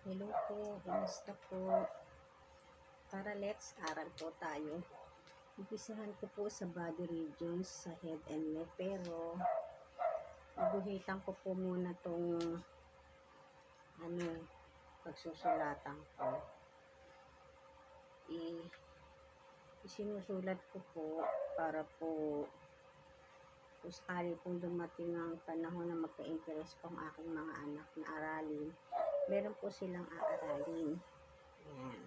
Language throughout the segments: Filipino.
Hello po, kumusta po? Tara, let's aral po tayo. Umpisahan ko po sa body regions, sa head and neck, pero naguhitan ko po muna tong pagsusulatan ko. Isinusulat ko po para po kung sakali pong dumating ang panahon na magka-interest po ang aking mga anak na aralin, meron po silang aaralin. Ayan.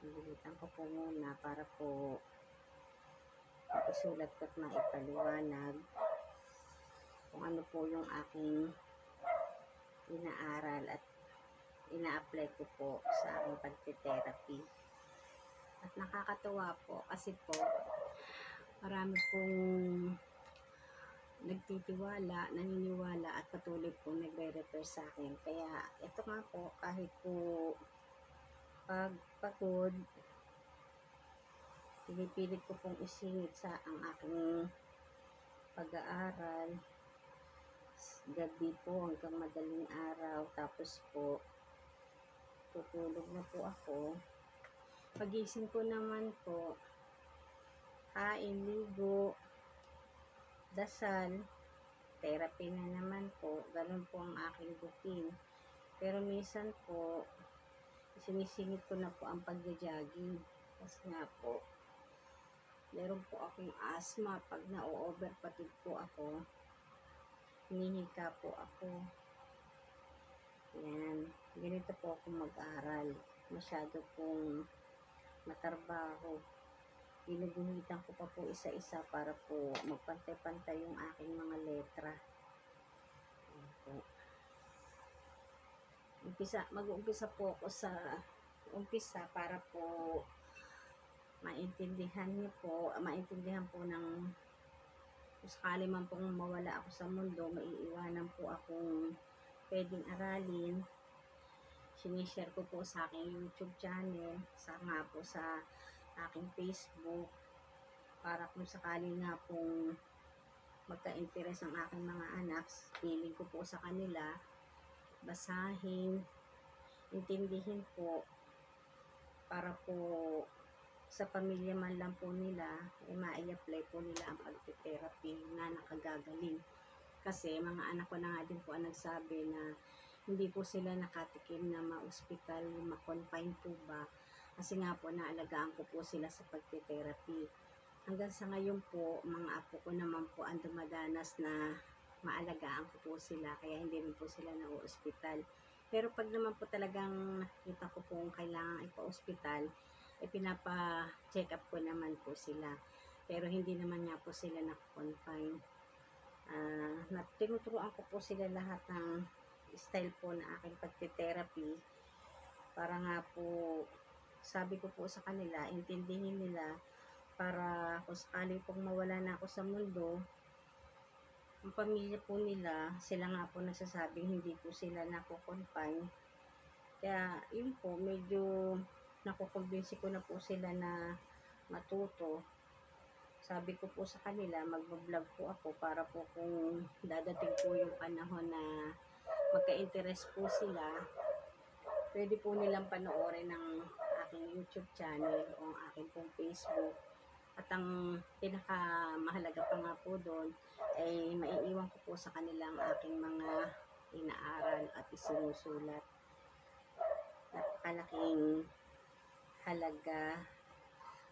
Naguhitan ko po muna para po isulat ko at maipaliwanag kung ano po yung aking inaaral at ina-apply ko po sa aking pagte-therapy. At nakakatuwa po kasi po marami pong nagtitiwala, naniniwala at patuloy po nagre-refer sa akin. Kaya ito nga po, kahit po pag pagod, pinipilit ko pong isingit sa ang aking pag-aaral gabi po hanggang madaling araw, tapos po tutulog na po ako. Pagising ko naman po, kain, ligo, dasal, therapy na naman po. Ganun po ang aking routine. Pero minsan po sinisingit ko na po ang pagja-jogging kasi nga po meron po akong asthma. Pag na-overfatigue po ako, hinihika po ako. Yan, ganito po ako mag-aral. Masyado pong matarbaho. Ginuguhitan ko pa po isa-isa para po magpantay-pantay yung aking mga letra. Ayan po. Mag-uumpisa po ako sa umpisa para po maintindihan po ng kung sakali man pong mawala ako sa mundo, maiiwanan po akong pwedeng aralin. Sinishare ko po sa aking YouTube channel, nga po sa aking Facebook, para kung sakali nga pong magka-interest ang aking mga anak, piling ko po sa kanila, basahin, intindihin po, para po sa pamilya man lang po nila, ma-i-apply po nila ang pagte-therapy na nakagagaling. Kasi mga anak ko na nga din po ang nagsabi na hindi po sila nakatikim na ma-hospital, ma-confine po ba, kasi nga po naalagaan ko po sila sa pagte-therapy. Hanggang sa ngayon po, mga apo ko naman po ang dumadanas na maalagaan ko po sila, kaya hindi rin po sila na-hospital. Pero pag naman po talagang nakita ko po kailangan ipa-hospital, pinapa-check up ko naman po sila. Pero hindi naman nga po sila naka-confine. Tinuturuan ko po sila lahat ng style po na aking pagte-therapy para nga po sabi ko po sa kanila, intindihin nila, para kung sakali pong mawala na ako sa mundo, ang pamilya po nila, sila nga po nagsasabing hindi po sila nako-confine. Kaya yun po, medyo nakukumbinsi ko na po sila na matuto. Sabi ko po sa kanila, magbablog po ako para po kung dadating po yung panahon na magka-interest po sila, pwede po nilang panoorin ng aking YouTube channel o ang aking pong Facebook. At ang pinakamahalaga pa nga po doon ay maiiwan ko po sa kanila ang aking mga inaaral at isinusulat. Napakalaking halaga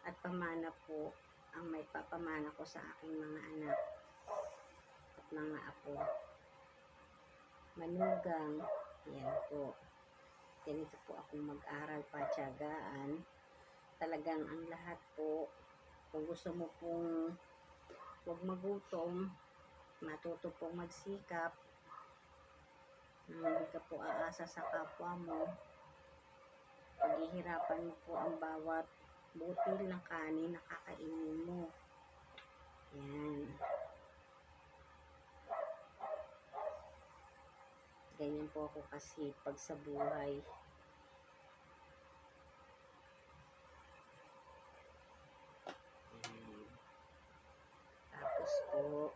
at pamana po ang may papamana ko sa aking mga anak at mga apo. Manugang, yan po. Ganito po akong mag-aral, patyagaan. Talagang ang lahat po, kung gusto mo pong huwag magutom, matuto pong magsikap, hindi ka po aasa sa kapwa mo, paghihirapan mo po ang bawat butil ng kanin na kakainin mo. Yan. Ganyan po ako kasipag sa buhay. Tapos po,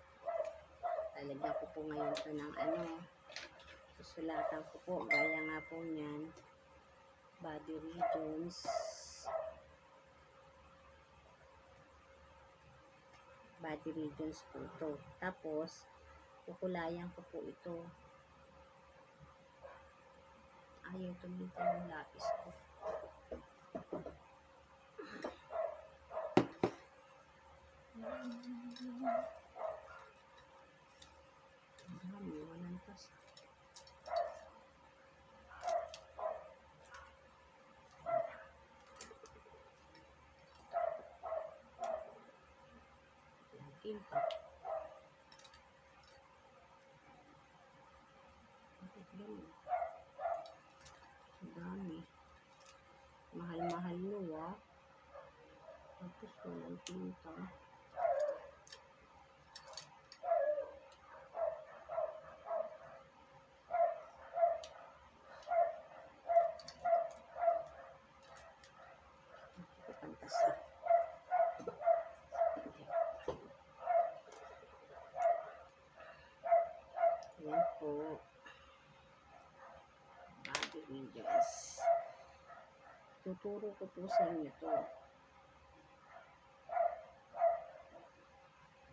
talagyan ko po ngayon ito ng Susulatan ko po, gaya nga po niyan, body regions, po ito. Tapos, kukulayan ko po ito. Ayaw tumita yung lapis ko. Walang tas. Tinta. Ang dami. Mahal-mahal nyo Tapos walang tinta. Ayan po. Body regions. Tuturo ko po sa inyo ito.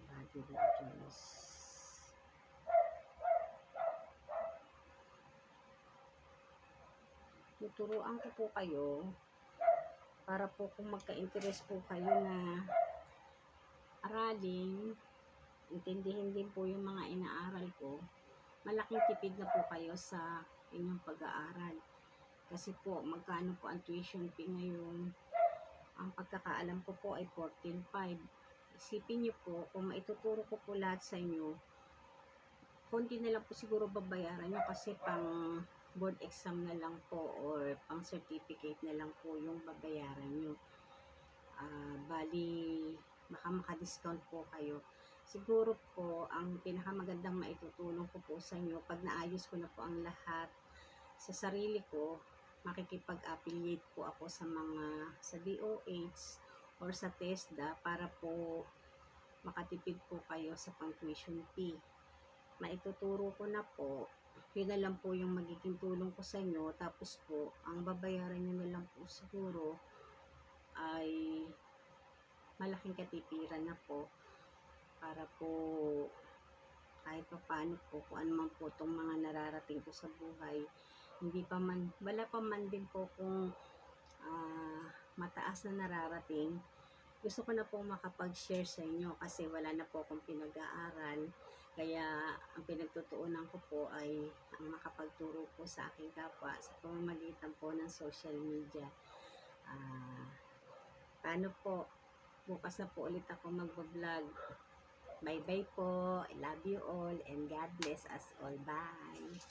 Body regions. Tuturuan ko po kayo para po kung magka-interest po kayo na aralin, intindihin din po yung mga inaaral ko, malaking tipid na po kayo sa inyong pag-aaral. Kasi po, magkano po ang tuition fee ngayon? Ang pagkakaalam ko po ay 14,500. Isipin nyo po, kung maituturo ko po lahat sa inyo, konti na lang po siguro babayaran nyo kasi pang board exam na lang po or pang certificate na lang po yung babayaran nyo. Bali, baka maka-discount po kayo. Siguro po, ang pinakamagandang maitutulong ko po sa inyo, pag naayos ko na po ang lahat sa sarili ko, makikipag-affiliate po ako sa DOH or sa TESDA para po makatipid po kayo sa pang-tuition fee. Maituturo ko na po, yun na lang po yung magiging tulong ko sa inyo. Tapos po, ang babayaran nyo na lang po siguro ay malaking katipiran na po para po kahit pa paano po kung ano man po itong mga nararating ko sa buhay, wala pa man din po kung mataas na nararating. Gusto ko na po makapag-share sa inyo kasi wala na po akong pinag-aaral. Kaya ang pinagtutuunan ko po ay ang makapagturo po sa aking kapwa sa pamamagitan po ng social media. Paano po? Bukas na po ulit ako mag-vlog. Bye-bye po. I love you all and God bless us all. Bye!